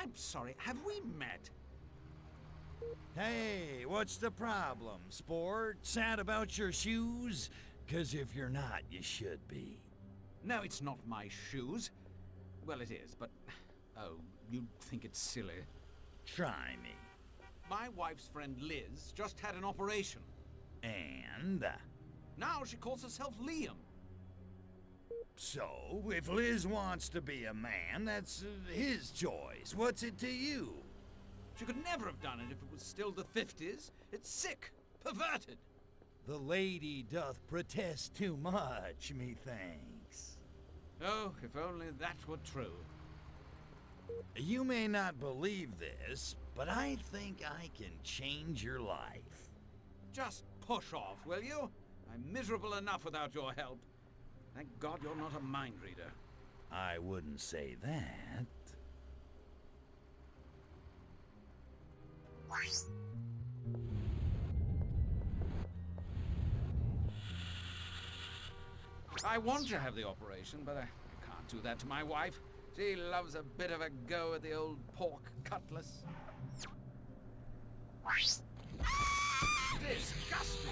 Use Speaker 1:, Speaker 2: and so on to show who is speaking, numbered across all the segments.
Speaker 1: I'm sorry, have we met?
Speaker 2: Hey, what's the problem, sport? Sad about your shoes? 'Cause if you're not, you should be.
Speaker 1: No, it's not my shoes. Well, it is, but... Oh, you think it's silly.
Speaker 2: Try me.
Speaker 1: My wife's friend Liz just had an operation.
Speaker 2: And?
Speaker 1: Now she calls herself Liam.
Speaker 2: So, if Liz wants to be a man, that's his choice. What's it to you?
Speaker 1: She could never have done it if it was still the 50s. It's sick, perverted.
Speaker 2: The lady doth protest too much, methinks.
Speaker 1: Oh, if only that were true.
Speaker 2: You may not believe this, but I think I can change your life.
Speaker 1: Just push off, will you? I'm miserable enough without your help. Thank God you're not a mind reader.
Speaker 2: I wouldn't say that.
Speaker 1: I want to have the operation, but I can't do that to my wife. She loves a bit of a go at the old pork cutlass. Disgusting!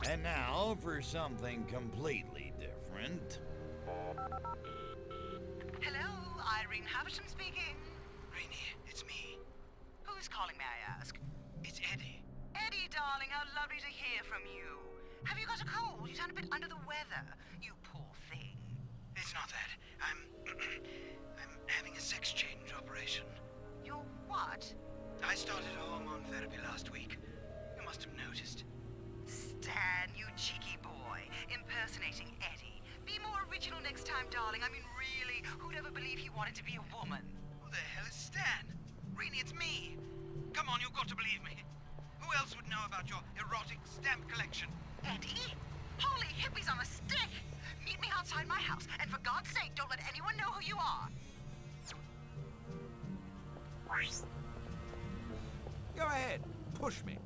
Speaker 2: And now for something completely different.
Speaker 3: Hello, Irene Haversham speaking.
Speaker 4: Rainy, it's me.
Speaker 3: Who's calling, may I ask?
Speaker 4: It's Eddie.
Speaker 3: Eddie, darling, how lovely to hear from you. Have you got a cold? You sound a bit under the weather. You poor thing.
Speaker 4: It's not that. I'm having a sex change operation.
Speaker 3: You're what?
Speaker 4: I started hormone therapy last week. You must have noticed.
Speaker 3: Stan, you cheeky boy, impersonating Eddie. Be more original next time, darling. I mean, really, who'd ever believe he wanted to be a woman?
Speaker 4: Who the hell is Stan? Rainy, it's me. Come on, you've got to believe me. Who else would know about your erotic stamp collection?
Speaker 3: Eddie? Holy hippies on a stick! Meet me outside my house, and for God's sake, don't let anyone know who you are.
Speaker 1: Go ahead, push me.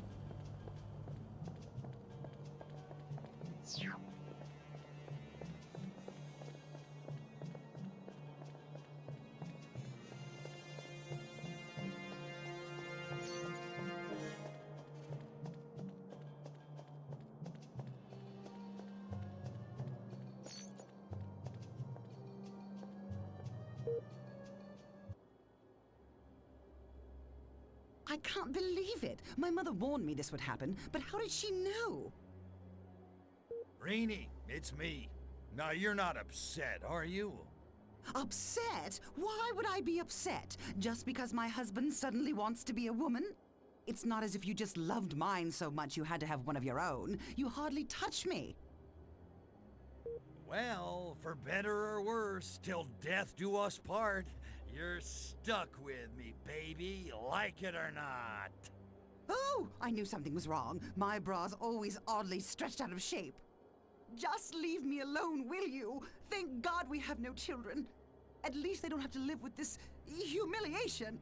Speaker 5: I can't believe it. My mother warned me this would happen, but how did she know?
Speaker 2: Rainy, it's me. Now you're not upset, are you?
Speaker 5: Upset? Why would I be upset? Just because my husband suddenly wants to be a woman? It's not as if you just loved mine so much you had to have one of your own. You hardly touch me.
Speaker 2: Well, for better or worse, till death do us part, you're stuck with me, baby, like it or not.
Speaker 5: Oh, I knew something was wrong. My bra's always oddly stretched out of shape. Just leave me alone, will you? Thank God we have no children. At least they don't have to live with this humiliation.